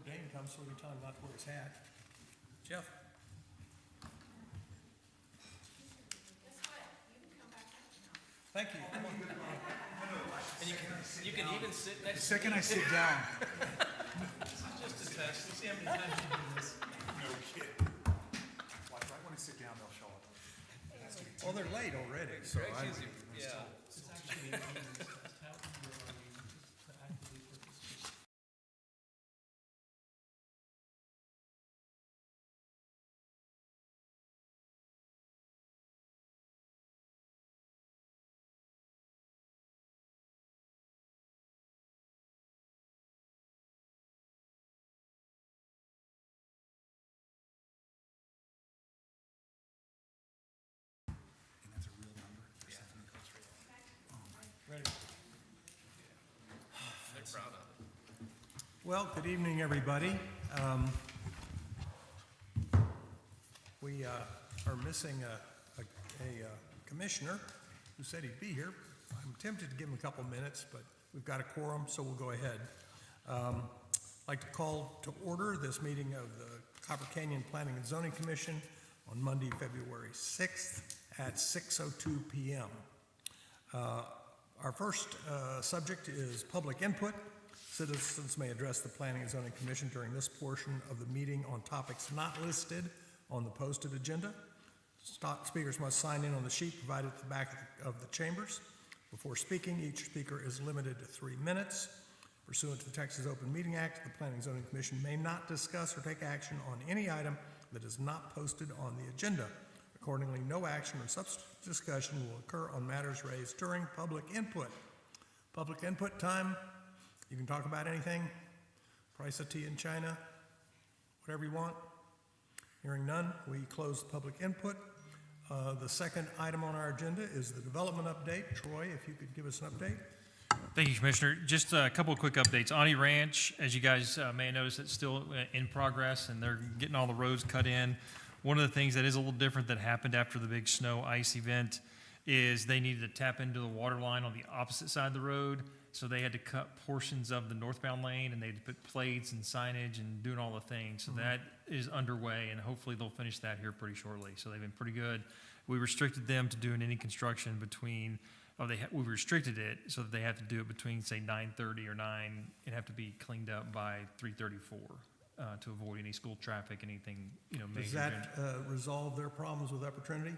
Dane comes, so we can tell him not to wear his hat. Jeff? Thank you. Come on. And you can even sit The next to second I sit down, just a test. Let's see how many times you do this. no kidding. Like right when I sit down, they'll show up. It has to be Well, they're late already, so Greg's I, easy. Yeah. It's actually a means test. How eager are you to actively participate? And that's a real number for Stephanie Cox. ready. They're proud of it. Well, good evening, everybody. We are missing a commissioner who said he'd be here. I'm tempted to give him a couple minutes, but we've got a quorum, so we'll go ahead. I'd like to call to order this meeting of the Copper Canyon Planning and Zoning Commission on Monday, February 6th at 6:02 p.m. Our first subject is public input. Citizens may address the Planning and Zoning Commission during this portion of the meeting on topics not listed on the posted agenda. Speakers must sign in on the sheet provided at the back of the chambers. Before speaking, each speaker is limited to 3 minutes. Pursuant to the Texas Open Meeting Act, the Planning and Zoning Commission may not discuss or take action on any item that is not posted on the agenda. Accordingly, no action or substantive discussion will occur on matters raised during public input. Public input time, you can talk about anything, price of tea in China, whatever you want. Hearing none, we close the public input. The second item on our agenda is the development update. Troy, if you could give us an update. Thank you, Commissioner. Just a couple of quick updates. Auntie Ranch, as you guys may have noticed, it's still in progress, and they're getting all the roads cut in. One of the things that is a little different that happened after the big snow ice event is they needed to tap into the water line on the opposite side of the road, so they had to cut portions of the northbound lane, and they had to put plates and signage and doing all the things. So that is underway, and hopefully they'll finish that here pretty shortly. So they've been pretty good. We restricted them to doing any construction between, we restricted it so that they have to do it between, say, 9:30 or 9, and have to be cleaned up by 3:34 to avoid any school traffic, anything, major. Does that resolve their problems with Upper Trinity?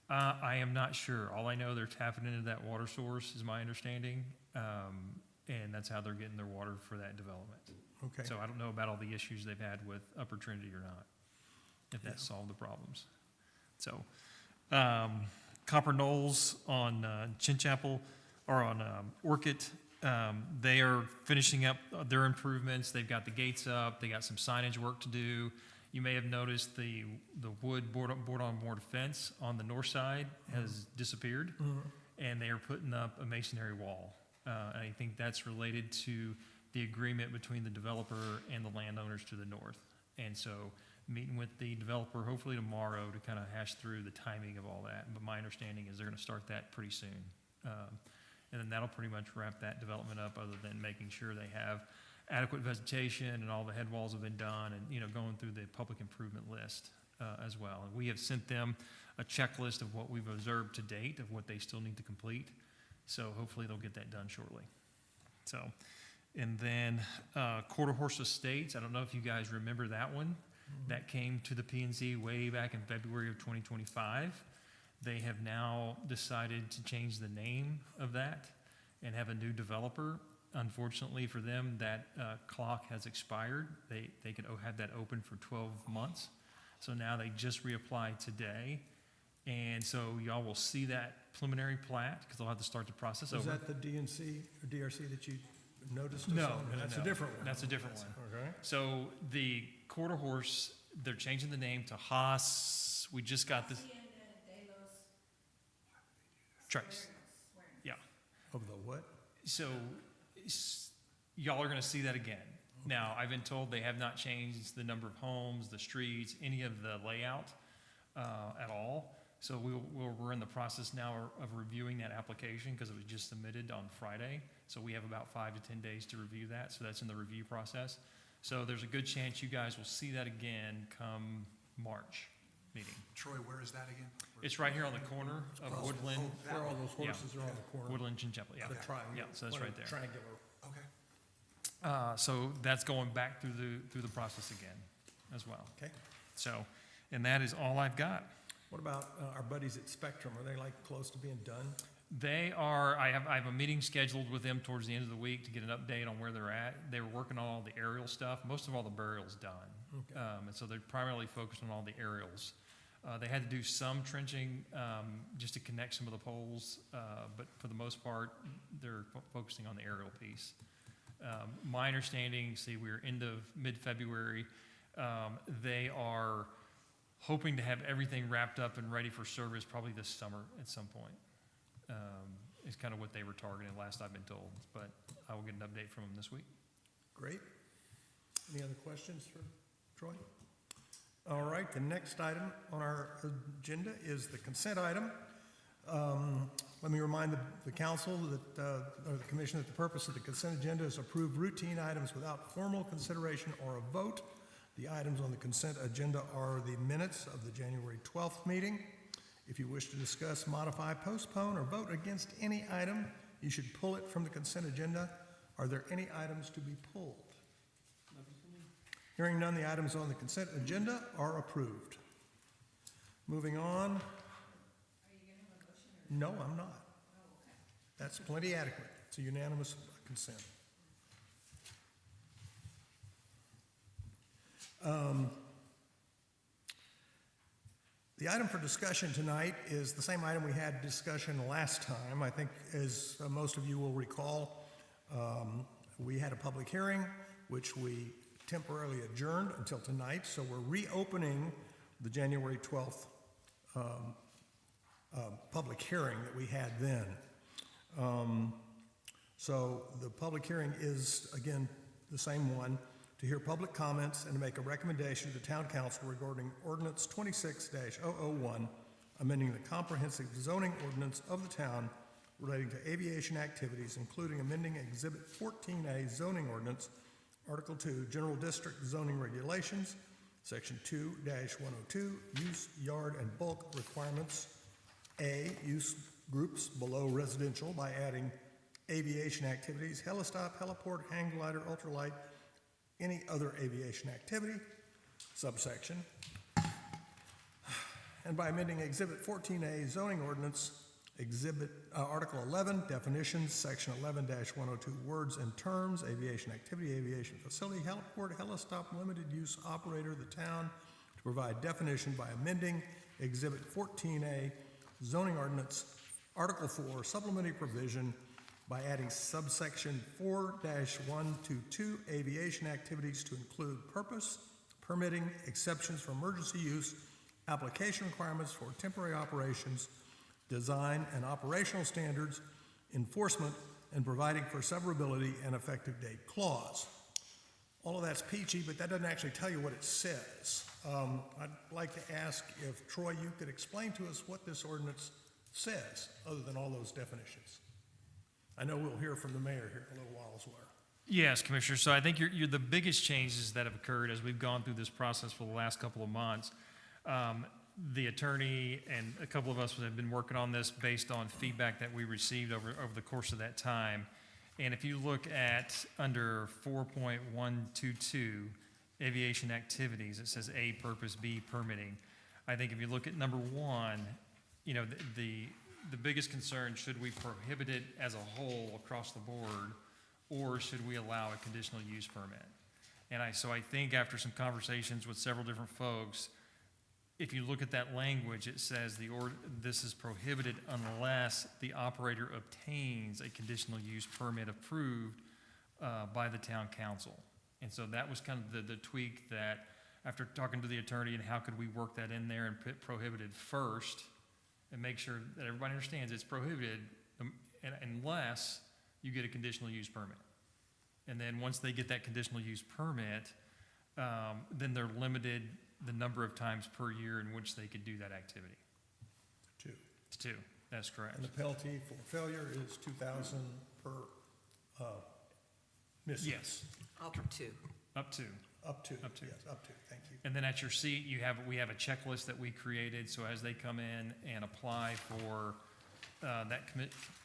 I am not sure. All I know, they're tapping into that water source, is my understanding, and that's how they're getting their water for that development. Okay. So I don't know about all the issues they've had with Upper Trinity or not, if that solved the problems. So, Copper Knolls on Chinchapel, or on Orchid, they are finishing up their improvements. They've got the gates up. They got some signage work to do. You may have noticed the wood board-on-board fence on the north side has disappeared, and they are putting up a masonry wall. And I think that's related to the agreement between the developer and the landowners to the north. And so, meeting with the developer hopefully tomorrow to kind of hash through the timing of all that. But my understanding is they're going to start that pretty soon. And then that'll pretty much wrap that development up, other than making sure they have adequate vegetation and all the head walls have been done, and going through the public improvement list as well. And we have sent them a checklist of what we've observed to date of what they still need to complete. So hopefully they'll get that done shortly. So, and then Quarter Horse Estates, I don't know if you guys remember that one. That came to the P&Z way back in February of 2025. They have now decided to change the name of that and have a new developer. Unfortunately for them, that clock has expired. They could have that open for 12 months. So now they just reapplied today. And so y'all will see that preliminary plat, because they'll have to start the process over. Is that the DNC or DRC that you noticed? Or No, something? no, That's no. a different one. That's a different one. Okay. So the Quarter Horse, they're changing the name to Haas. We just got this. Trace. Yeah. Of the what? So y'all are going to see that again. Now, I've been told they have not changed the number of homes, the streets, any of the layout at all. So we're in the process now of reviewing that application, because it was just submitted on Friday. So we have about 5 to 10 days to review that. So that's in the review process. So there's a good chance you guys will see that again come March meeting. Troy, where is that again? It's right here on the corner of Woodland, Where all those Yeah. horses are on the corner. Woodland, Chinchapel, yeah. The triangle. Yeah, so that's right there. Triangular. Okay. So that's going back through the process again as well. Okay. So, and that is all I've got. What about our buddies at Spectrum? Are they like close to being done? They are, I have a meeting scheduled with them towards the end of the week to get an update on where they're at. They were working on all the aerial stuff. Most of all the burial's done. Okay. And so they're primarily focused on all the aerials. They had to do some trenching, just to connect some of the poles, but for the most part, they're focusing on the aerial piece. My understanding, we're end of mid-February. They are hoping to have everything wrapped up and ready for service probably this summer at some point. Is kind of what they were targeting, last I've been told, but I will get an update from them this week. Great. Any other questions for Troy? All right, the next item on our agenda is the consent item. Let me remind the council that, or the commission, that the purpose of the consent agenda is to approve routine items without formal consideration or a vote. The items on the consent agenda are the minutes of the January 12th meeting. If you wish to discuss, modify, postpone, or vote against any item, you should pull it from the consent agenda. Are there any items to be pulled? Hearing none, the items on the consent agenda are approved. Moving on. No, I'm not. That's plenty adequate. It's a unanimous consent. The item for discussion tonight is the same item we had discussion last time. I think, as most of you will recall, we had a public hearing, which we temporarily adjourned until tonight, so we're reopening the January 12th public hearing that we had then. So the public hearing is, again, the same one, to hear public comments and to make a recommendation to the town council regarding ordinance 26-001, amending the comprehensive zoning ordinance of the town relating to aviation activities, including amending Exhibit 14A zoning ordinance, Article 2, General District Zoning Regulations, Section 2-102, Use, Yard, and Bulk Requirements, A, use groups below residential by adding aviation activities, helistop, heliport, hang glider, ultralight, any other aviation activity, subsection, and by amending Exhibit 14A zoning ordinance, Article 11, definitions, Section 11-102, words and terms, aviation activity, aviation facility, heliport, helistop, limited use operator, the town, to provide definition by amending Exhibit 14A zoning ordinance, Article 4, supplementary provision, by adding subsection 4-122, aviation activities, to include purpose, permitting, exceptions for emergency use, application requirements for temporary operations, design and operational standards, enforcement, and providing for severability and effective date clause. All of that's peachy, but that doesn't actually tell you what it says. I'd like to ask if, Troy, you could explain to us what this ordinance says, other than all those definitions. I know we'll hear from the mayor here in a little while as well. Yes, Commissioner. So I think you're the biggest changes that have occurred as we've gone through this process for the last couple of months. The attorney and a couple of us have been working on this based on feedback that we received over the course of that time. And if you look at under 4.122, aviation activities, it says A, purpose, B, permitting. I think if you look at number one, you know, the biggest concern, should we prohibit it as a whole across the board, or should we allow a conditional use permit? And so I think after some conversations with several different folks, if you look at that language, it says this is prohibited unless the operator obtains a conditional use permit approved by the town council. And so that was kind of the tweak that, after talking to the attorney and how could we work that in there and put prohibited first, and make sure that everybody understands it's prohibited unless you get a conditional use permit. And then once they get that conditional use permit, then they're limited the number of times per year in which they could do that activity. Two. It's two, that's correct. And the penalty for failure is $2,000 per missing. Yes, Up to. Up to. Up to. Up to. Yes, up to, thank you. And then at your seat, we have a checklist that we created, so as they come in and apply for that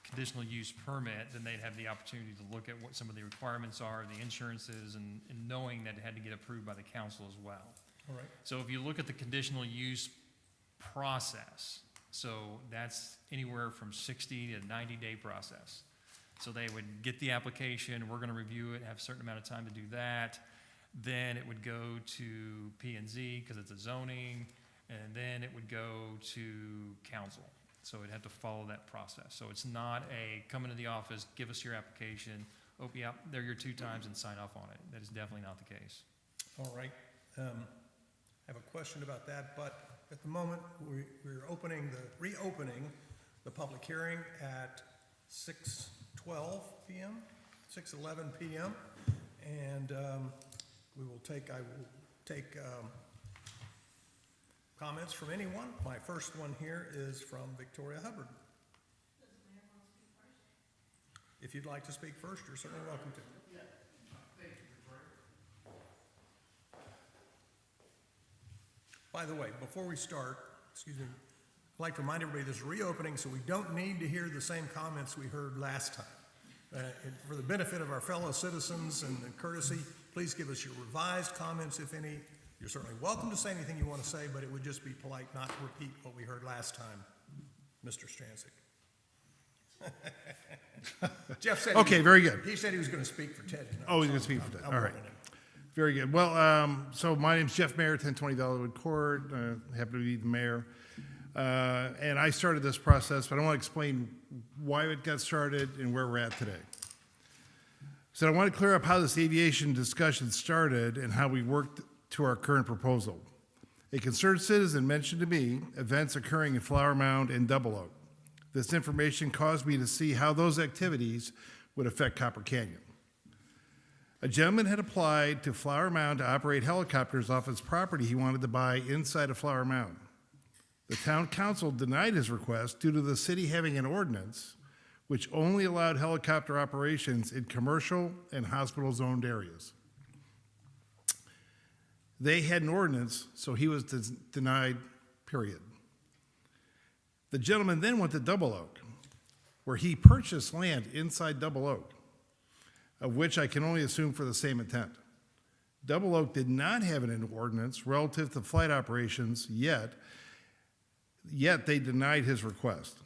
conditional use permit, then they'd have the opportunity to look at what some of the requirements are, the insurances, and knowing that it had to get approved by the council as well. All right, So if you look at the conditional use process, so that's anywhere from 60 to 90-day process. So they would get the application, we're gonna review it, have a certain amount of time to do that. Then it would go to P&Z because it's a zoning, and then it would go to council. So it'd have to follow that process. So it's not a come into the office, give us your application, yeah, there are your 2 times and sign off on it. That is definitely not the case. all right. I have a question about that, but at the moment, we're reopening the public hearing at 6:12 PM, 6:11 PM. And I will take comments from anyone. My first one here is from Victoria Hubbard. If you'd like to speak first, you're certainly welcome to. By the way, before we start, excuse me, I'd like to remind everybody this is reopening, so we don't need to hear the same comments we heard last time. And for the benefit of our fellow citizens and the courtesy, please give us your revised comments, if any. You're certainly welcome to say anything you want to say, but it would just be polite not to repeat what we heard last time, Mr. Stranzik. Jeff said. Okay, very good. He said he was going to speak for Ted tonight. Oh, he's gonna speak for that. I'm All right. warning him. Very good. Well, so my name's Jeff Mayer, 1020 Dollarwood Court. Happy to be the mayor. And I started this process, but I want to explain why it got started and where we're at today. So I want to clear up how this aviation discussion started and how we worked to our current proposal. A concerned citizen mentioned to me events occurring in Flower Mound and Double Oak. This information caused me to see how those activities would affect Copper Canyon. A gentleman had applied to Flower Mound to operate helicopters off his property he wanted to buy inside of Flower Mound. The town council denied his request due to the city having an ordinance which only allowed helicopter operations in commercial and hospital-zoned areas. They had an ordinance, so he was denied, period. The gentleman then went to Double Oak, where he purchased land inside Double Oak, of which I can only assume for the same intent. Double Oak did not have an ordinance relative to flight operations yet they denied his request.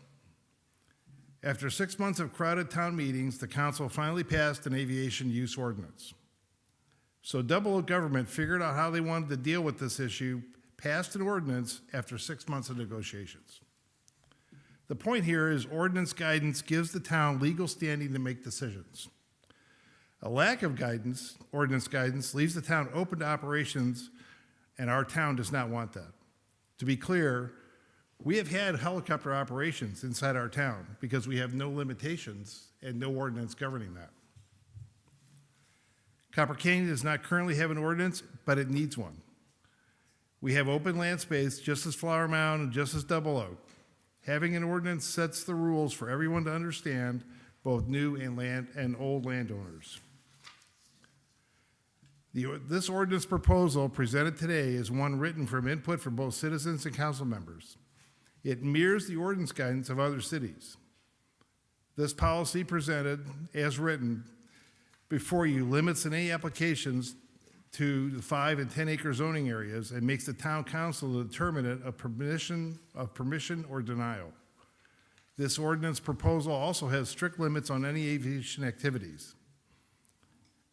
After 6 months of crowded town meetings, the council finally passed an aviation use ordinance. So Double Oak government figured out how they wanted to deal with this issue, passed an ordinance after 6 months of negotiations. The point here is ordinance guidance gives the town legal standing to make decisions. A lack of guidance, ordinance guidance, leaves the town open to operations, and our town does not want that. To be clear, we have had helicopter operations inside our town because we have no limitations and no ordinance governing that. Copper Canyon does not currently have an ordinance, but it needs one. We have open land space just as Flower Mound and just as Double Oak. Having an ordinance sets the rules for everyone to understand, both new and old landowners. This ordinance proposal presented today is one written from input from both citizens and council members. It mirrors the ordinance guidance of other cities. This policy presented, as written, before you limits any applications to the 5 and 10 acre zoning areas and makes the town council the determinant of permission or denial. This ordinance proposal also has strict limits on any aviation activities.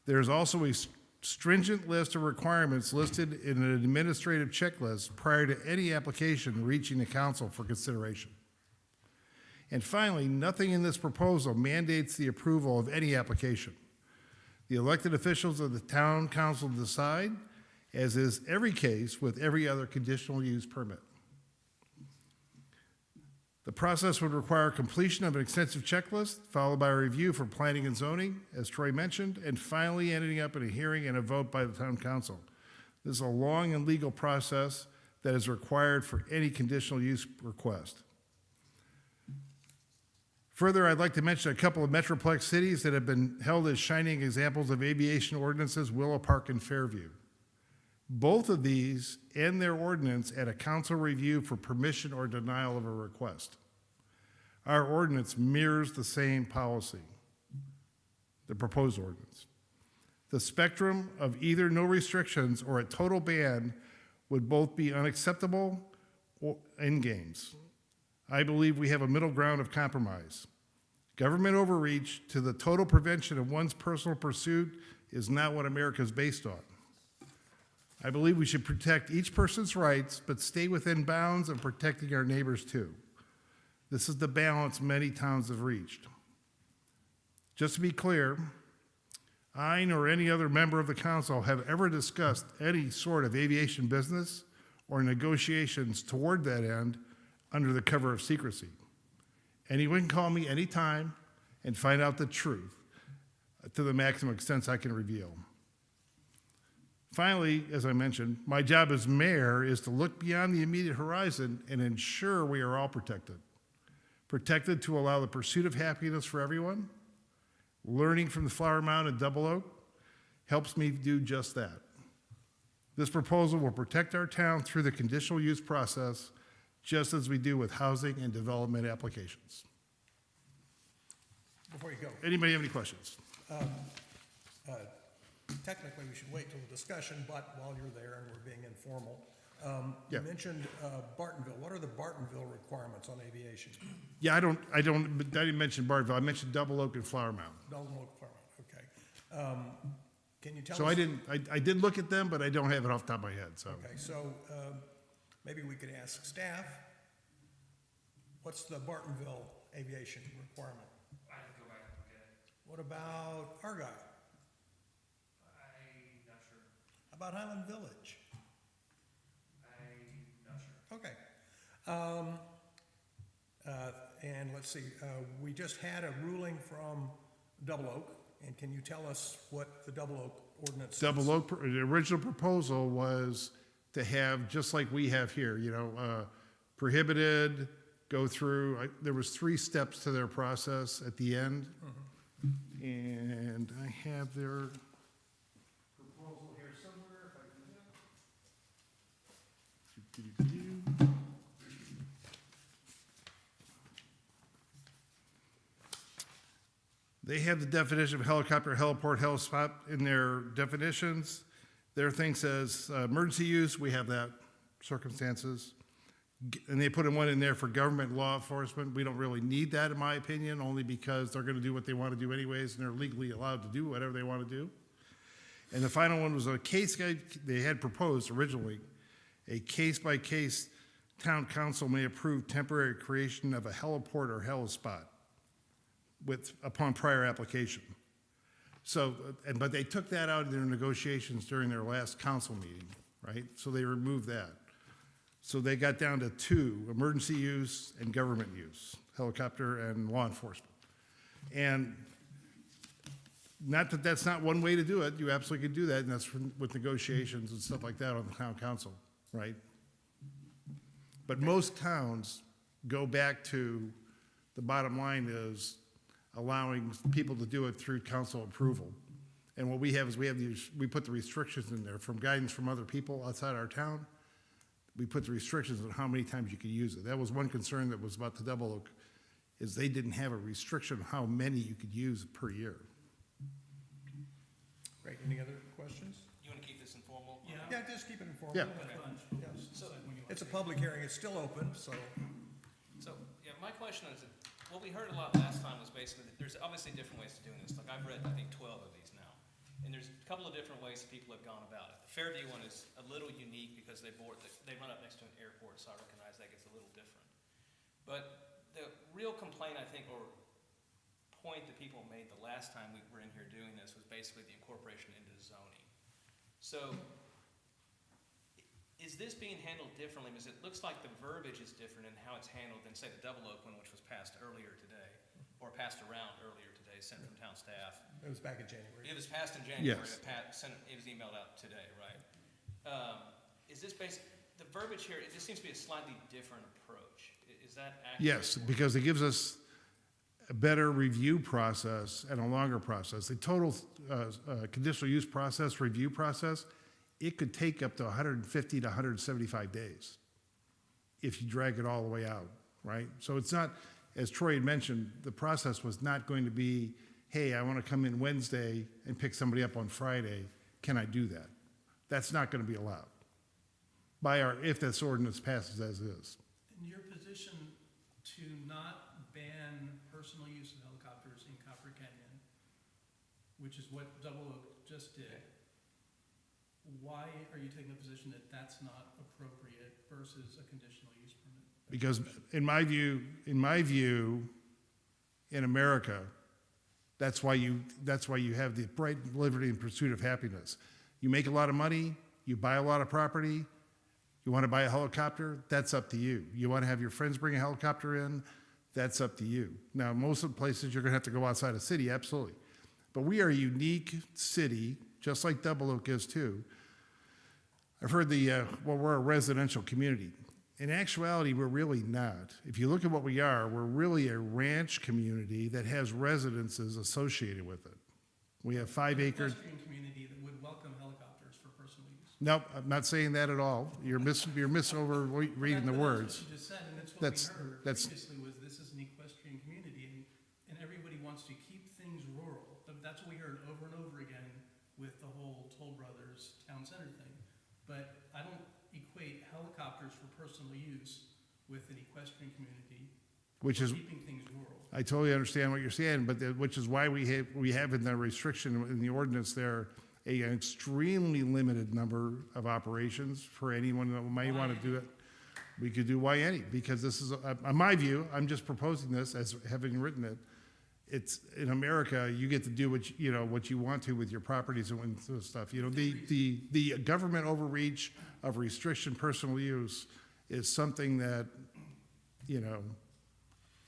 There is also a stringent list of requirements listed in an administrative checklist prior to any application reaching the council for consideration. And finally, nothing in this proposal mandates the approval of any application. The elected officials of the town council decide, as is every case with every other conditional use permit. The process would require completion of an extensive checklist, followed by a review for planning and zoning, as Troy mentioned, and finally ending up in a hearing and a vote by the town council. This is a long and legal process that is required for any conditional use request. Further, I'd like to mention a couple of Metroplex cities that have been held as shining examples of aviation ordinances, Willow Park and Fairview. Both of these end their ordinance at a council review for permission or denial of a request. Our ordinance mirrors the same policy, the proposed ordinance. The spectrum of either no restrictions or a total ban would both be unacceptable in games. I believe we have a middle ground of compromise. Government overreach to the total prevention of one's personal pursuit is not what America is based on. I believe we should protect each person's rights, but stay within bounds of protecting our neighbors too. This is the balance many towns have reached. Just to be clear, I nor any other member of the council have ever discussed any sort of aviation business or negotiations toward that end under the cover of secrecy. Anyone can call me anytime and find out the truth to the maximum extent I can reveal. Finally, as I mentioned, my job as mayor is to look beyond the immediate horizon and ensure we are all protected. Protected to allow the pursuit of happiness for everyone. Learning from the Flower Mound and Double Oak helps me do just that. This proposal will protect our town through the conditional use process, just as we do with housing and development applications. Before you go, Anybody have any questions? technically, we should wait till the discussion, but while you're there and we're being informal, Yeah. you mentioned Bartonville. What are the Bartonville requirements on aviation? Yeah, I didn't mention Bartonville. I mentioned Double Oak and Flower Mound. Belton Oak Farm, okay. Can you tell us? So I did look at them, but I don't have it off the top of my head, so. Okay, so maybe we could ask staff, what's the Bartonville aviation requirement? I have to go back and look at it. What about Argyle? I'm not sure. How about Highland Village? I'm not sure. Okay. And let's see, we just had a ruling from Double Oak, and can you tell us what the Double Oak ordinance is? Double Oak, the original proposal was to have, just like we have here, prohibited, go through, there was 3 steps to their process at the end. And I have their proposal here somewhere, if I can get it. They have the definition of helicopter, heliport, helispot in their definitions. Their thing says emergency use, we have that, circumstances. And they put one in there for government law enforcement. We don't really need that, in my opinion, only because they're gonna do what they wanna do anyways, and they're legally allowed to do whatever they wanna do. And the final one was a case guide they had proposed originally. A case-by-case town council may approve temporary creation of a heliport or helispot upon prior application. So, but they took that out of their negotiations during their last council meeting, right? So they removed that. So they got down to 2, emergency use and government use, helicopter and law enforcement. And not that that's not one way to do it, you absolutely could do that, and that's with negotiations and stuff like that on the town council, right? But most towns go back to, the bottom line is allowing people to do it through council approval. And what we have is we put the restrictions in there from guidance from other people outside our town. We put the restrictions on how many times you could use it. That was one concern that was about the Double Oak, is they didn't have a restriction on how many you could use per year. Great, any other questions? You want to keep this informal? Yeah. Yeah, just keep it informal. Yeah. Have lunch. Yes. So, It's a public hearing, it's still open, so, yeah, my question is, what we heard a lot last time was basically that there's obviously different ways of doing this. Like, I've read, I think, 12 of these now. And there's a couple of different ways that people have gone about it. The Fairview one is a little unique because they run up next to an airport, so I recognize that gets a little different. But the real complaint, I think, or point that people made the last time we were in here doing this was basically the incorporation into zoning. So, is this being handled differently? Because it looks like the verbiage is different in how it's handled than, say, the Double Oak one, which was passed earlier today, or passed around earlier today, sent from town staff. it was back in January. It was passed in January, Yes. it was emailed out today, right? Is this the verbiage here, it just seems to be a slightly different approach. Is that accurate? Yes, because it gives us a better review process and a longer process. The total conditional use process, review process, it could take up to 150 to 175 days if you drag it all the way out, right? So it's not, as Troy had mentioned, the process was not going to be, hey, I want to come in Wednesday and pick somebody up on Friday. Can I do that? That's not going to be allowed if this ordinance passes as is. In your position to not ban personal use of helicopters in Copper Canyon, which is what Double Oak just did, why are you taking the position that that's not appropriate versus a conditional use permit? Because in my view, in America, that's why you have the bright liberty and pursuit of happiness. You make a lot of money, you buy a lot of property, you want to buy a helicopter, that's up to you. You want to have your friends bring a helicopter in, that's up to you. Now, most of the places you're going to have to go outside a city, absolutely. But we are a unique city, just like Double Oak is too. I've heard we're a residential community. In actuality, we're really not. If you look at what we are, we're really a ranch community that has residences associated with it. We have 5 acres. Equestrian community that would welcome helicopters for personal use. Nope, I'm not saying that at all. You're reading the words. That's what you just said, and that's what That's- we heard that's- previously, was this is an equestrian community, and everybody wants to keep things rural. That's what we heard over and over again with the whole Toll Brothers Town Center thing. But I don't equate helicopters for personal use with an equestrian community, Which is, keeping things rural. I totally understand what you're saying, but which is why we have in the restriction in the ordinance there, an extremely limited number of operations for anyone that may want to do it. We could do any, because this is, in my view, I'm just proposing this as having written it. It's, in America, you get to do what you want to with your properties and stuff. The government overreach of restriction personal use is something that,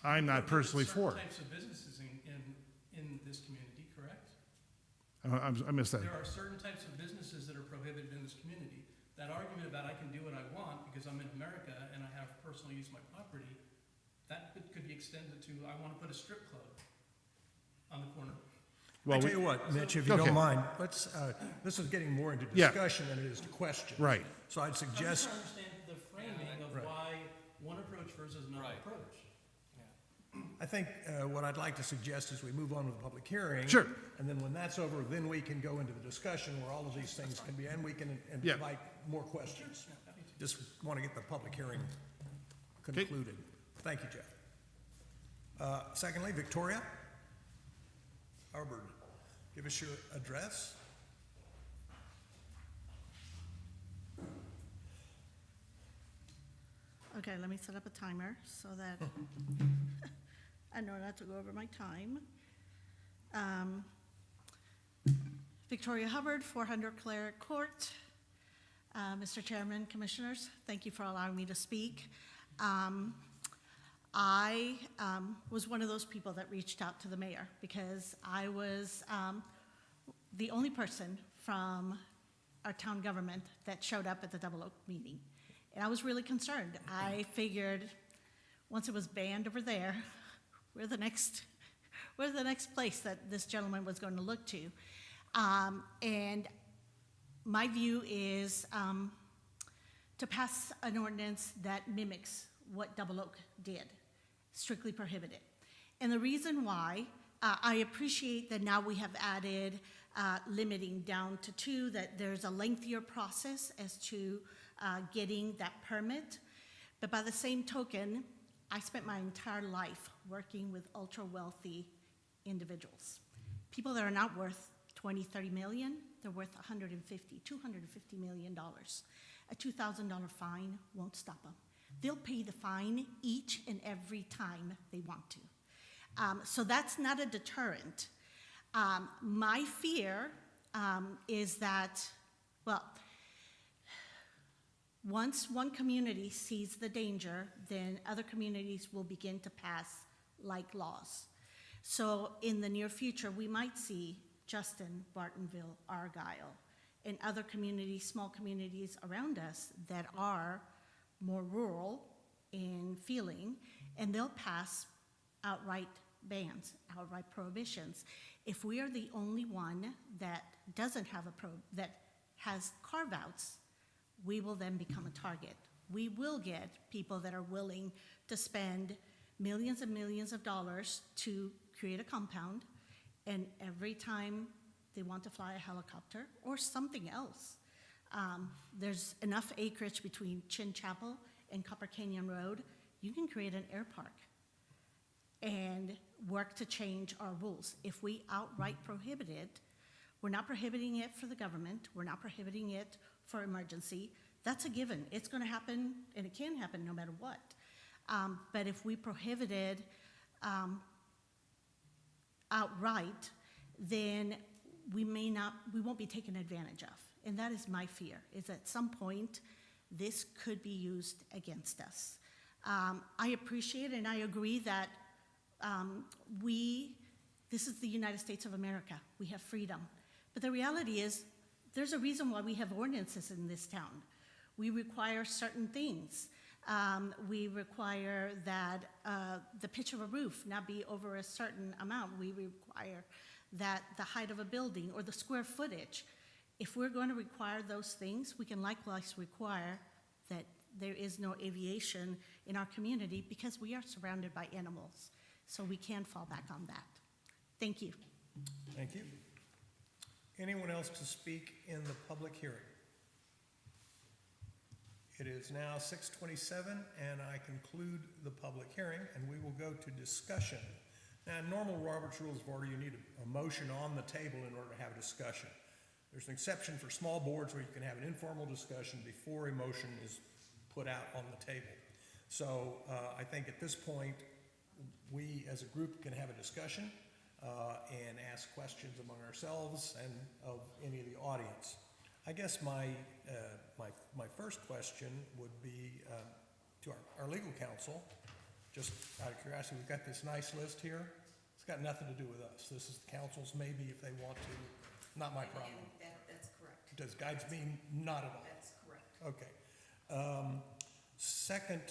I'm not personally for. Certain types of businesses in this community, correct? I missed that. There are certain types of businesses that are prohibited in this community. That argument about I can do what I want because I'm in America and I have personal use of my property, that could be extended to, I want to put a strip club on the corner. I tell you what, Mitch, if you Okay. don't mind, this is getting more into Yeah. discussion than it is to question. Right. So I'd I'm just suggest, trying to understand the framing of Right. why one approach versus another Right. approach. I think what I'd like to suggest is we move on with the public hearing. Sure. And then when that's over, then we can go into the discussion where all of these things can be, and we can Yeah. invite more questions. Just want to get the public hearing concluded. Thank you, Jeff. Secondly, Victoria Hubbard, give us your address. Okay, let me set up a timer so that I know not to go over my time. Victoria Hubbard, 400 Clare Court. Mr. Chairman, Commissioners, thank you for allowing me to speak. I was one of those people that reached out to the mayor because I was the only person from our town government that showed up at the Double Oak meeting. And I was really concerned. I figured once it was banned over there, we're the next place that this gentleman was going to look to. And my view is to pass an ordinance that mimics what Double Oak did, strictly prohibited. And the reason why, I appreciate that now we have added limiting down to 2, that there's a lengthier process as to getting that permit. But by the same token, I spent my entire life working with ultra-wealthy individuals. People that are not worth 20, 30 million, they're worth 150, $250 million. A $2,000 fine won't stop them. They'll pay the fine each and every time they want to. So that's not a deterrent. My fear is that, well, once one community sees the danger, then other communities will begin to pass like laws. So in the near future, we might see Justin, Bartonville, Argyle, and other communities, small communities around us that are more rural in feeling, and they'll pass outright bans, outright prohibitions. If we are the only one that doesn't have that has carve-outs, we will then become a target. We will get people that are willing to spend millions and millions of dollars to create a compound, and every time they want to fly a helicopter or something else, there's enough acreage between Chin Chapel and Copper Canyon Road, you can create an air park and work to change our rules. If we outright prohibit it, we're not prohibiting it for the government, we're not prohibiting it for emergency. That's a given. It's gonna happen, and it can happen no matter what. But if we prohibited outright, then we won't be taken advantage of. And that is my fear, is at some point, this could be used against us. I appreciate and I agree that this is the United States of America. We have freedom. But the reality is, there's a reason why we have ordinances in this town. We require certain things. We require that the pitch of a roof not be over a certain amount. We require that the height of a building or the square footage. If we're going to require those things, we can likewise require that there is no aviation in our community because we are surrounded by animals. So we can fall back on that. Thank you. Thank you. Anyone else to speak in the public hearing? It is now 6:27, and I conclude the public hearing, and we will go to discussion. Now, in normal Robert's Rules of Order, you need a motion on the table in order to have a discussion. There's an exception for small boards where you can have an informal discussion before a motion is put out on the table. So I think at this point, we as a group can have a discussion and ask questions among ourselves and of any of the audience. I guess my first question would be to our legal counsel. Just out of curiosity, we've got this nice list here. It's got nothing to do with us. This is the council's, maybe if they want to, not my problem. That's correct. Does guides mean not at all? That's correct. Okay. Second,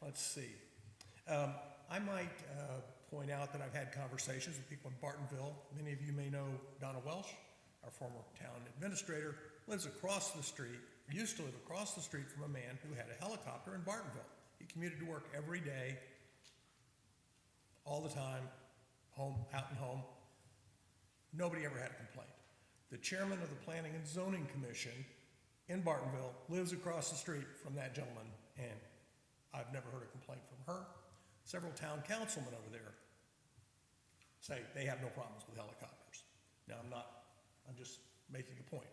let's see. I might point out that I've had conversations with people in Bartonville. Many of you may know Donna Welsh, our former town administrator, lives across the street, used to live across the street from a man who had a helicopter in Bartonville. He commuted to work every day, all the time, home, out and home. Nobody ever had a complaint. The chairman of the Planning and Zoning Commission in Bartonville lives across the street from that gentleman, and I've never heard a complaint from her. Several town councilmen over there say they have no problems with helicopters. Now, I'm just making a point.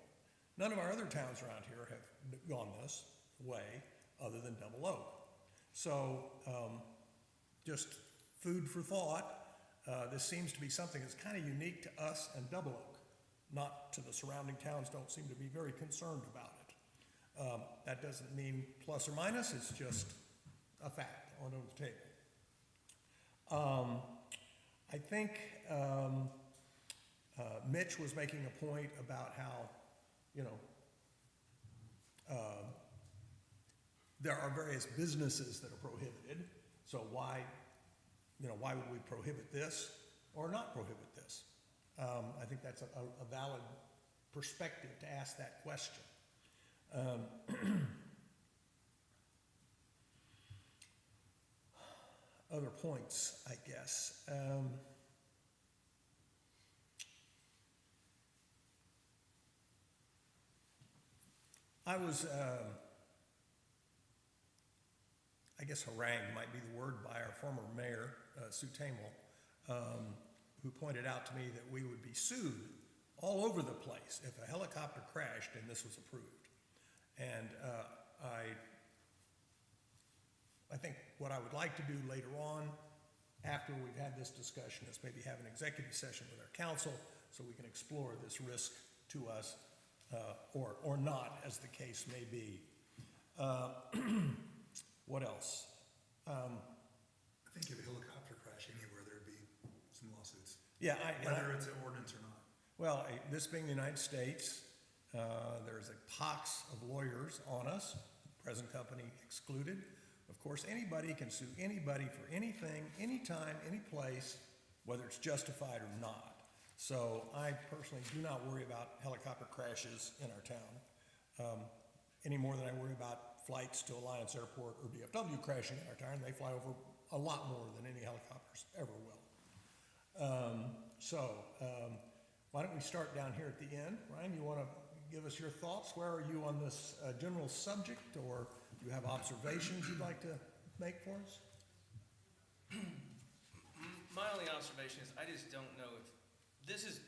None of our other towns around here have gone this way other than Double Oak. So, just food for thought. This seems to be something that's kind of unique to us and Double Oak, not to the surrounding towns. Don't seem to be very concerned about it. That doesn't mean plus or minus, it's just a fact on the table. I think Mitch was making a point about how, there are various businesses that are prohibited. So why would we prohibit this or not prohibit this? I think that's a valid perspective to ask that question. Other points, I guess. I was, I guess harangued might be the word, by our former mayor, Sue Tamel, who pointed out to me that we would be sued all over the place if a helicopter crashed and this was approved. And I think what I would like to do later on, after we've had this discussion, is maybe have an executive session with our council so we can explore this risk to us, or not, as the case may be. What else? I think if a helicopter crash anywhere, there'd be some lawsuits, Yeah, whether it's an ordinance or not. well, this being the United States, there's a pox of lawyers on us, present company excluded. Of course, anybody can sue anybody for anything, anytime, any place, whether it's justified or not. So I personally do not worry about helicopter crashes in our town, any more than I worry about flights to Alliance Airport or DFW crashing in our town. They fly over a lot more than any helicopters ever will. Why don't we start down here at the end? Ryan, you want to give us your thoughts? Where are you on this general subject, or do you have observations you'd like to make for us? My only observation is I just don't know if, this is,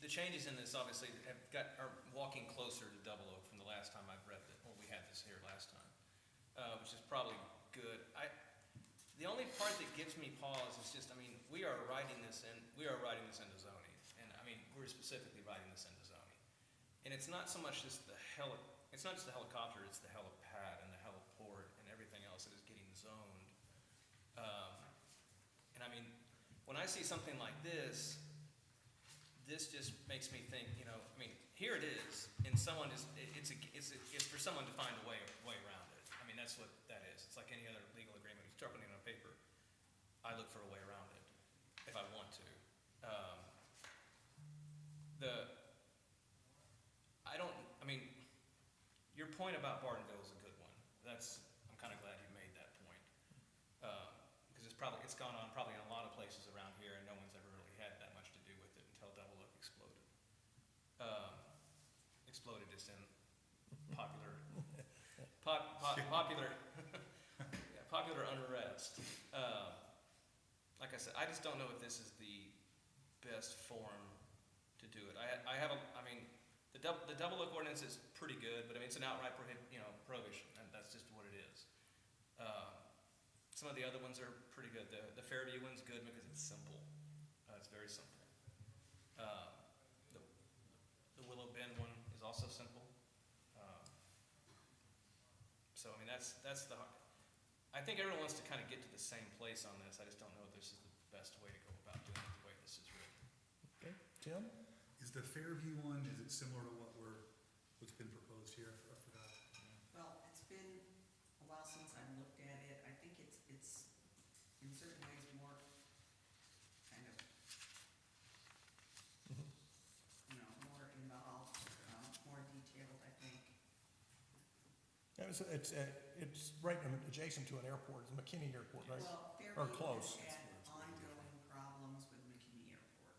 the changes in this obviously are walking closer to Double Oak from the last time I've read it, when we had this here last time, which is probably good. The only part that gives me pause is just, I mean, we are writing this into zoning, and I mean, we're specifically writing this into zoning. And it's not so much just it's not just the helicopter, it's the helipad and the heliport and everything else that is getting zoned. And I mean, when I see something like this just makes me think, you know, I mean, here it is, and it's for someone to find a way around it. I mean, that's what that is. It's like any other legal agreement. If you're talking on paper, I look for a way around it if I want to. Your point about Bartonville is a good one. I'm kind of glad you made that point. Because it's gone on probably in a lot of places around here, and no one's ever really had that much to do with it until Double Oak exploded. Exploded just in popular popular unrest. Like I said, I just don't know if this is the best form to do it. The Double Oak ordinance is pretty good, but I mean, it's an outright prohibition, and that's just what it is. Some of the other ones are pretty good. The Fairview one's good because it's simple. It's very simple. The Willow Bend one is also simple. So I mean, that's the. I think everyone wants to kind of get to the same place on this. I just don't know if this is the best way to go about doing it the way this is written. Okay, Tim? Is the Fairview one, is it similar to what's been proposed here? I forgot. Well, it's been a while since I've looked at it. I think it's in certain ways more kind of, more involved, more detailed, I think. It's right adjacent to an airport, it's McKinney Airport, right? Well, Or Fairview close. has had ongoing problems with McKinney Airport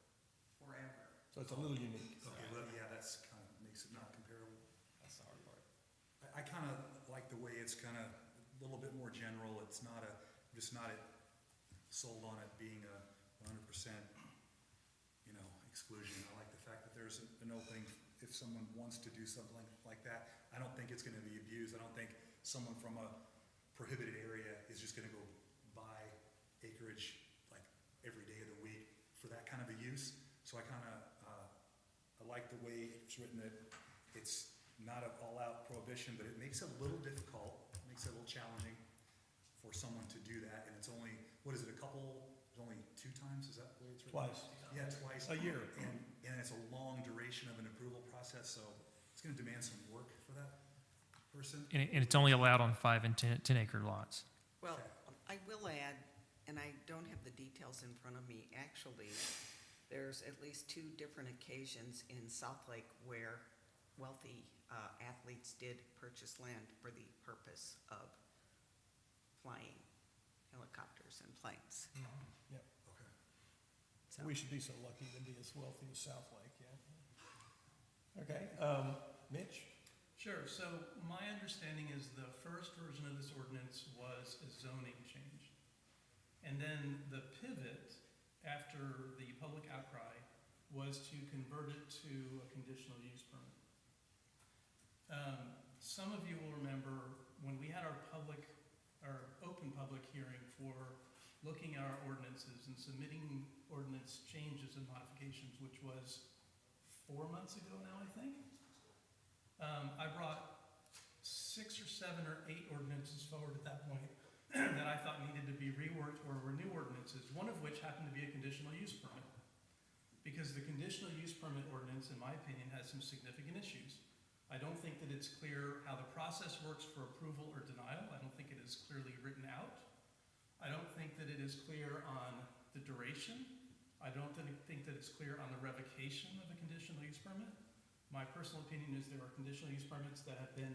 forever. So it's a little unique. Okay, well, yeah, that's kind of makes it not comparable. That's the hard part. I kind of like the way it's kind of a little bit more general. It's not I'm just not sold on it being a 100%, exclusion. I like the fact that there's an opening if someone wants to do something like that. I don't think it's going to be abused. I don't think someone from a prohibited area is just going to go buy acreage like every day of the week for that kind of a use. So I kind of I like the way it's written. That it's not an all-out prohibition, but it makes it a little difficult. It makes it a little challenging for someone to do that. And it's only, what is it, there's only 2 times? Is that the way it's written? Twice. Yeah, twice. A year. And it's a long duration of an approval process, so it's going to demand some work for that person. And it's only allowed on 5 and 10 acre lots. Well, I will add, and I don't have the details in front of me, actually, there's at least 2 different occasions in South Lake where wealthy athletes did purchase land for the purpose of flying helicopters and planes. Yep. Okay. So- We should be so lucky to be as wealthy as South Lake, yeah. Okay, Mitch? Sure, so my understanding is the first version of this ordinance was a zoning change. And then the pivot after the public outcry was to convert it to a conditional use permit. Some of you will remember when we had our open public hearing for looking at our ordinances and submitting ordinance changes and modifications, which was 4 months ago now, I think. I brought 6 or 7 or 8 ordinances forward at that point that I thought needed to be reworked or were new ordinances, one of which happened to be a conditional use permit. Because the conditional use permit ordinance, in my opinion, has some significant issues. I don't think that it's clear how the process works for approval or denial. I don't think it is clearly written out. I don't think that it is clear on the duration. I don't think that it's clear on the revocation of a conditional use permit. My personal opinion is there are conditional use permits that have been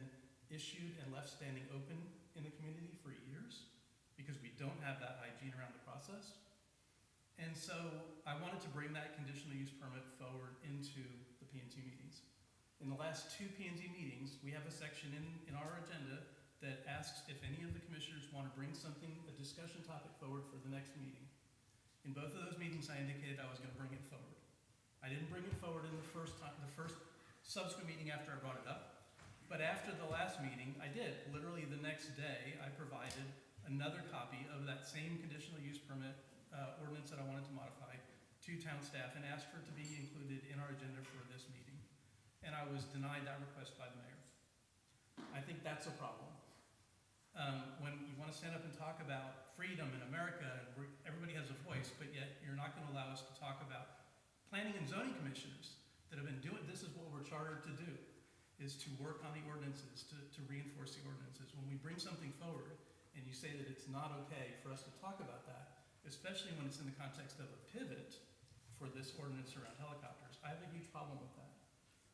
issued and left standing open in the community for years because we don't have that hygiene around the process. And so I wanted to bring that conditional use permit forward into the P&Z meetings. In the last two P&Z meetings, we have a section in our agenda that asks if any of the commissioners want to bring something, a discussion topic forward for the next meeting. In both of those meetings, I indicated I was going to bring it forward. I didn't bring it forward in the first subsequent meeting after I brought it up. But after the last meeting, I did. Literally the next day, I provided another copy of that same conditional use permit ordinance that I wanted to modify to town staff and asked for it to be included in our agenda for this meeting. And I was denied that request by the mayor. I think that's a problem. When you want to stand up and talk about freedom in America, and everybody has a voice, but yet you're not going to allow us to talk about planning and zoning commissioners that have been doing, this is what we're chartered to do, is to work on the ordinances, to reinforce the ordinances. When we bring something forward and you say that it's not okay for us to talk about that, especially when it's in the context of a pivot for this ordinance around helicopters, I have a huge problem with that.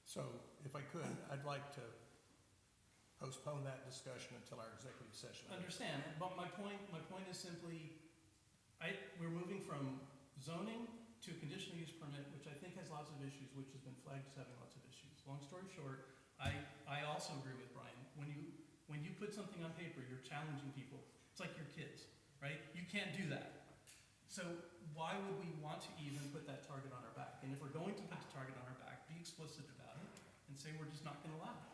So if I could, I'd like to postpone that discussion until our executive session. Understand, but my point is simply, we're moving from zoning to a conditional use permit, which I think has lots of issues, which has been flagged as having lots of issues. Long story short, I also agree with Brian. When you put something on paper, you're challenging people. It's like your kids, right? You can't do that. So why would we want to even put that target on our back? And if we're going to put the target on our back, be explicit about it and say we're just not going to allow it.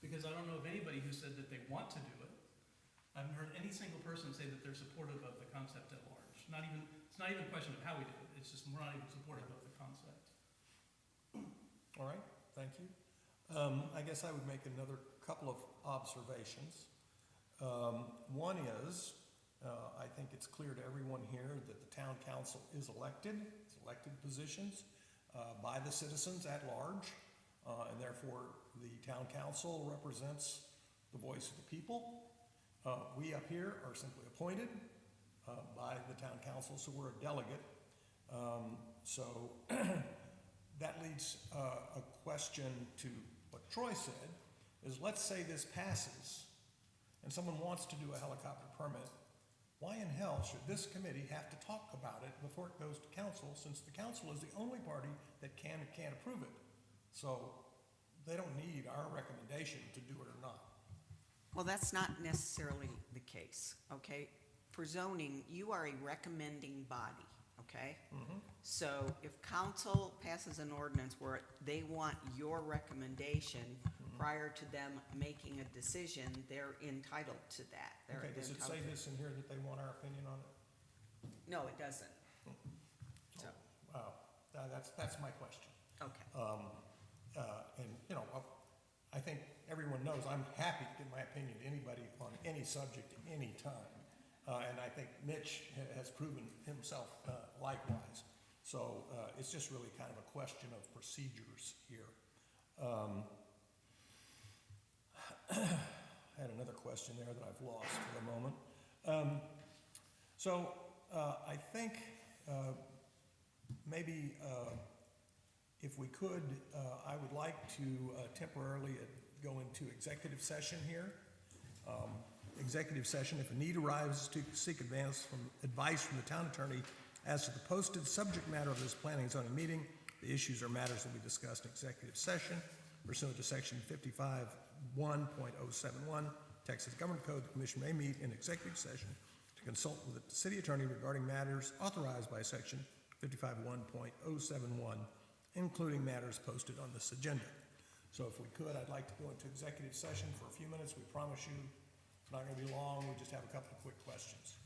Because I don't know of anybody who said that they want to do it. I haven't heard any single person say that they're supportive of the concept at large. It's not even a question of how we do it. It's just we're not even supportive of the concept. All right, thank you. I guess I would make another couple of observations. One is, I think it's clear to everyone here that the town council is elected. It's elected positions by the citizens at large, and therefore the town council represents the voice of the people. We up here are simply appointed by the town council, so we're a delegate. So that leads a question to what Troy said, is let's say this passes and someone wants to do a helicopter permit. Why in hell should this committee have to talk about it before it goes to council, since the council is the only party that can and can't approve it? So they don't need our recommendation to do it or not. Well, that's not necessarily the case, okay? For zoning, you are a recommending body, okay? So if council passes an ordinance where they want your recommendation prior to them making a decision, they're entitled to that. Okay, does it say this in here that they want our opinion on it? No, it doesn't. So, That's my question. okay. And, you know, I think everyone knows I'm happy to give my opinion to anybody on any subject at any time. And I think Mitch has proven himself likewise. So it's just really kind of a question of procedures here. I had another question there that I've lost for the moment. So I think maybe if we could, I would like to temporarily go into executive session here. Executive session, if a need arises to seek advice from the town attorney as to the posted subject matter of this planning and zoning meeting, the issues or matters will be discussed in executive session pursuant to section 55.1.071 Texas Government Code. The commission may meet in executive session to consult with the city attorney regarding matters authorized by section 55.1.071, including matters posted on this agenda. So if we could, I'd like to go into executive session for a few minutes. We promise you it's not going to be long. We just have a couple of quick questions.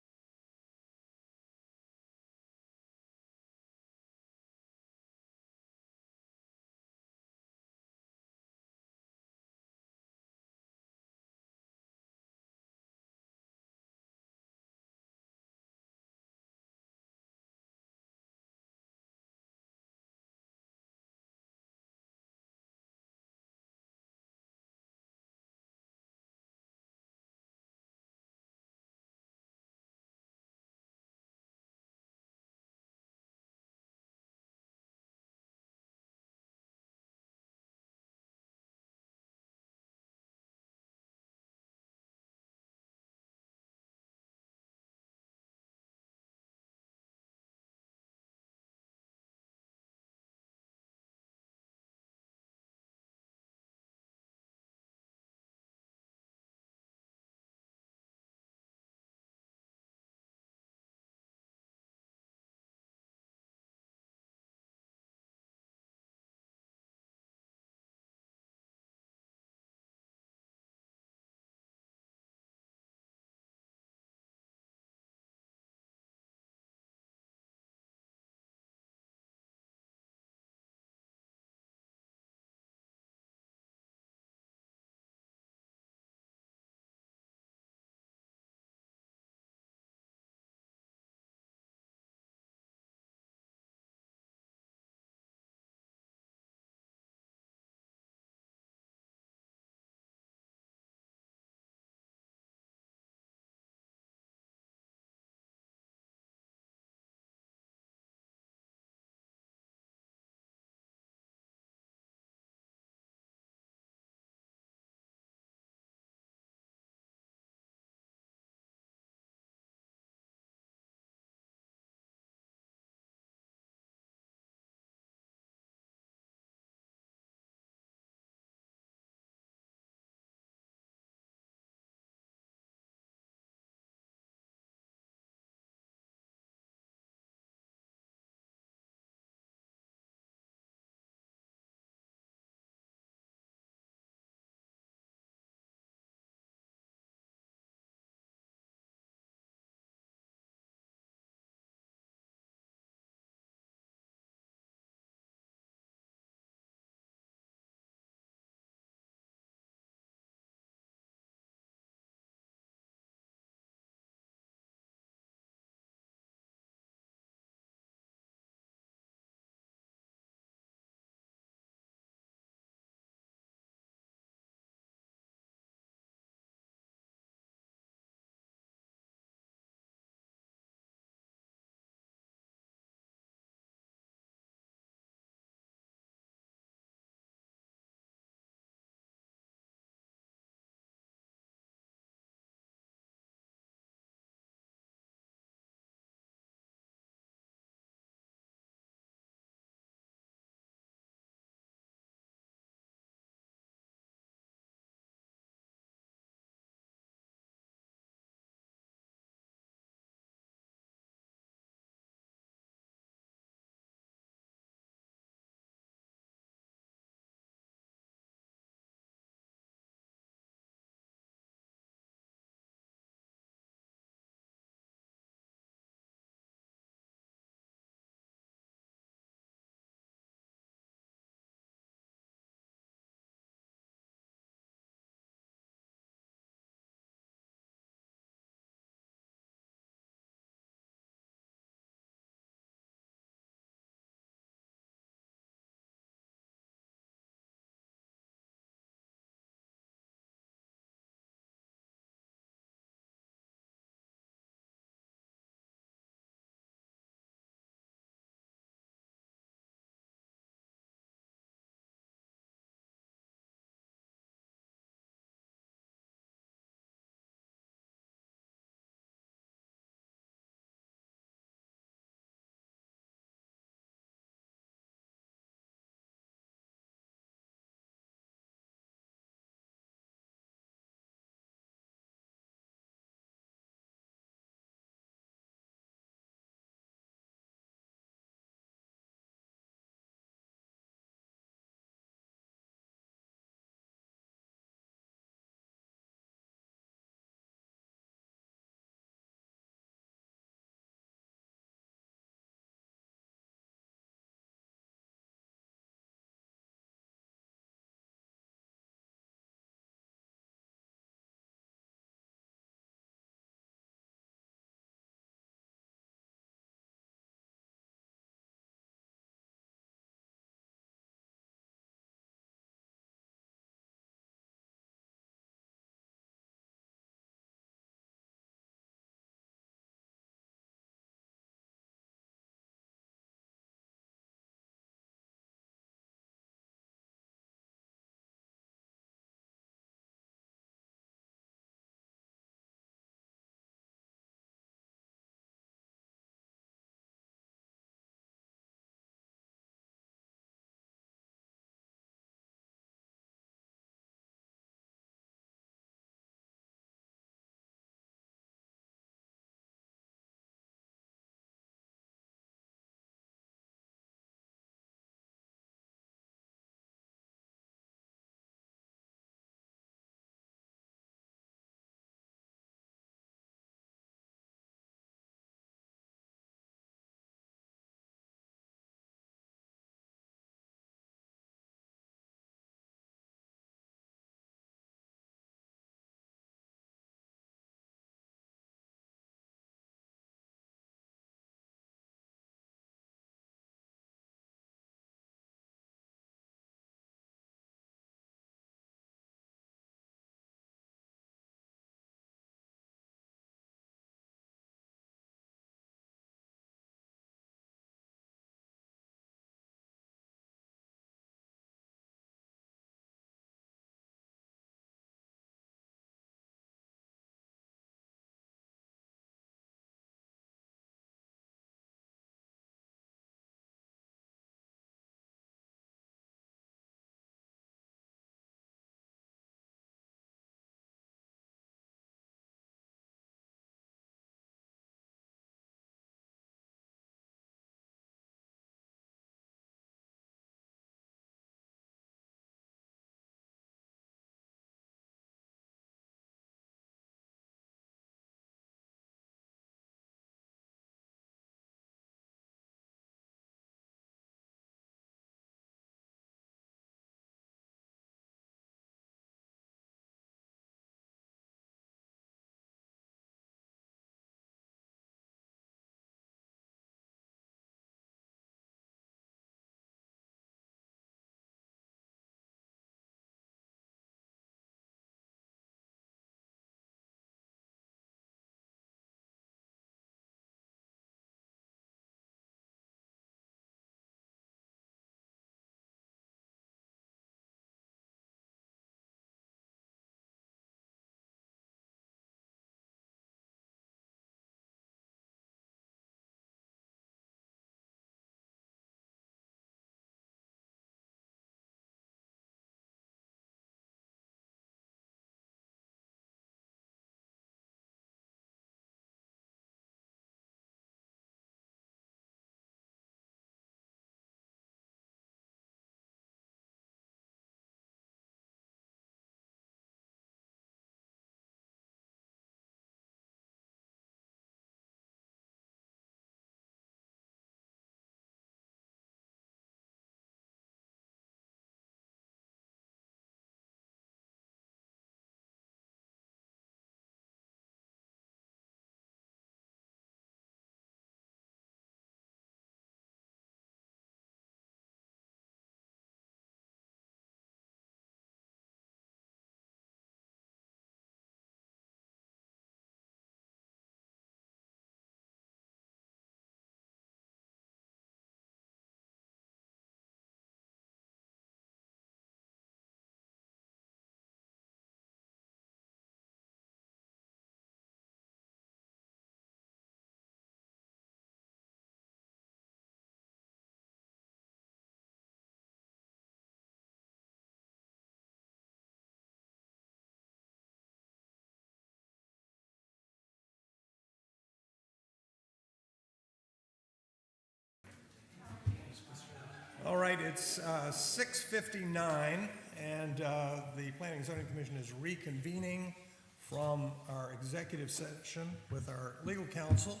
All right, it's 6:59, and the Planning and Zoning Commission is reconvening from our executive session with our legal counsel.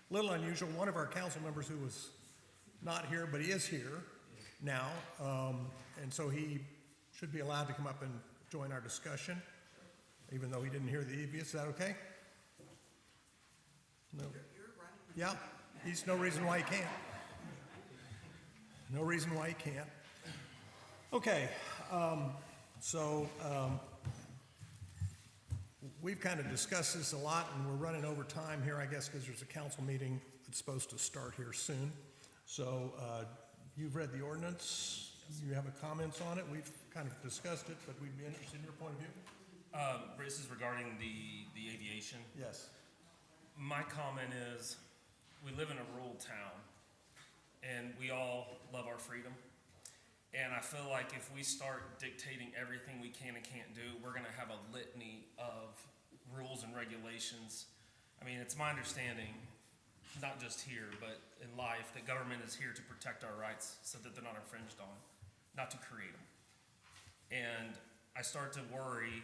Little unusual, one of our council members who was not here, but he is here now, and so he should be allowed to come up and join our discussion, even though he didn't hear the EV. Is that okay? No. Yeah, he's no reason why he can't. No reason why he can't. Okay, we've kind of discussed this a lot, and we're running over time here, I guess, because there's a council meeting that's supposed to start here soon. So you've read the ordinance. You have a comments on it. We've kind of discussed it, but we'd be interested in your point of view. This is regarding the aviation. Yes. My comment is, we live in a rural town, and we all love our freedom. And I feel like if we start dictating everything we can and can't do, we're gonna have a litany of rules and regulations. I mean, it's my understanding, not just here, but in life, that government is here to protect our rights so that they're not infringed on, not to create them. And I start to worry.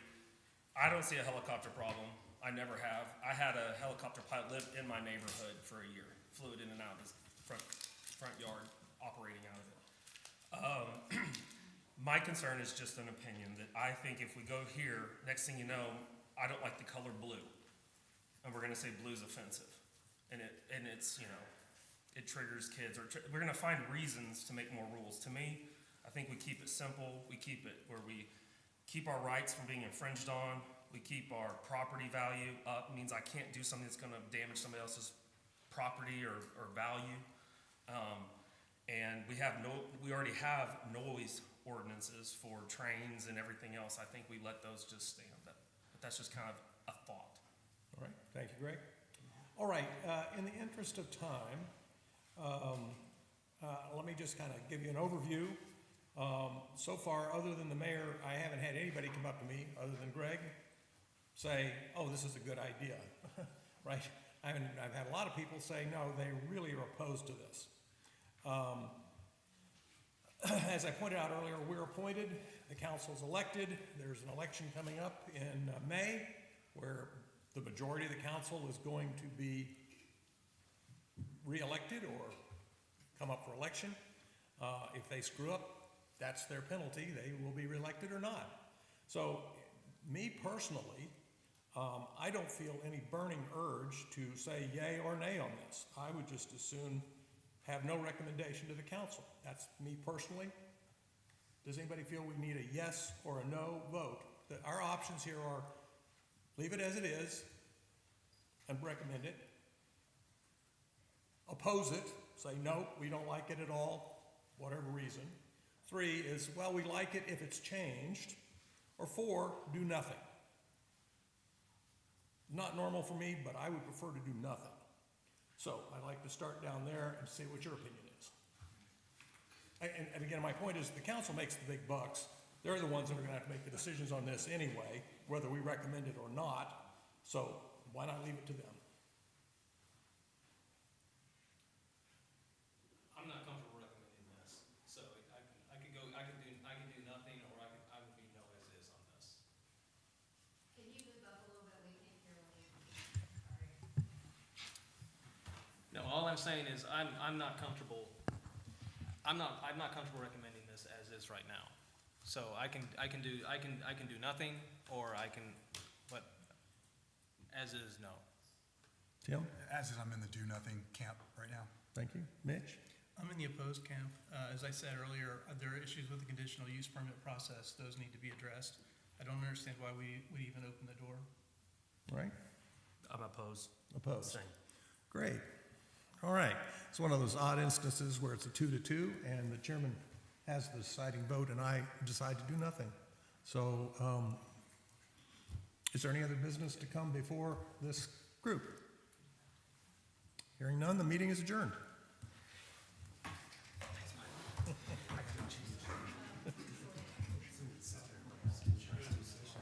I don't see a helicopter problem. I never have. I had a helicopter pilot live in my neighborhood for a year, flew it in and out of his front yard, operating out of it. My concern is just an opinion that I think if we go here, next thing you know, I don't like the color blue, and we're gonna say blue's offensive, and it's, you know, it triggers kids, or we're gonna find reasons to make more rules. To me, I think we keep it simple. We keep it where we keep our rights from being infringed on. We keep our property value up. Means I can't do something that's gonna damage somebody else's property or value. And we already have noise ordinances for trains and everything else. I think we let those just stand. But that's just kind of a thought. All right, thank you, Greg. All right, in the interest of time, let me just kind of give you an overview. So far, other than the mayor, I haven't had anybody come up to me, other than Greg, say, oh, this is a good idea, right? I've had a lot of people say, no, they really are opposed to this. As I pointed out earlier, we're appointed, the council's elected, there's an election coming up in May, where the majority of the council is going to be re-elected or come up for election. If they screw up, that's their penalty. They will be re-elected or not. So, me personally, I don't feel any burning urge to say yay or nay on this. I would just as soon have no recommendation to the council. That's me personally. Does anybody feel we need a yes or a no vote? Our options here are leave it as it is and recommend it. Oppose it, say no, we don't like it at all, whatever reason. 3 is, well, we like it if it's changed. Or 4, do nothing. Not normal for me, but I would prefer to do nothing. So I'd like to start down there and see what your opinion is. And again, my point is the council makes the big bucks. They're the ones that are gonna have to make the decisions on this anyway, whether we recommend it or not. So why not leave it to them? I'm not comfortable recommending this, so I could do nothing, or I would be no as is on this. Can you move up a little bit? We can't hear you. Sorry. No, all I'm saying is I'm not comfortable. I'm not comfortable recommending this as is right now. So I can do nothing, or but as is, no. Tim? As is, I'm in the do nothing camp right now. Thank you. Mitch? I'm in the opposed camp. As I said earlier, there are issues with the conditional use permit process. Those need to be addressed. I don't understand why we would even open the door. All right. I'm opposed. Opposed? Same. Great. All right. It's one of those odd instances where it's a 2-2, and the chairman has the deciding vote, and I decide to do nothing. So, is there any other business to come before this group? Hearing none, the meeting is adjourned.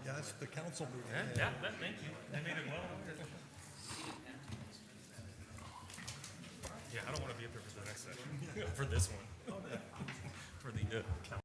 Yeah, that's the council meeting. Yeah, thank you. I made it well. Yeah, I don't want to be up there for the next session, for this one. For the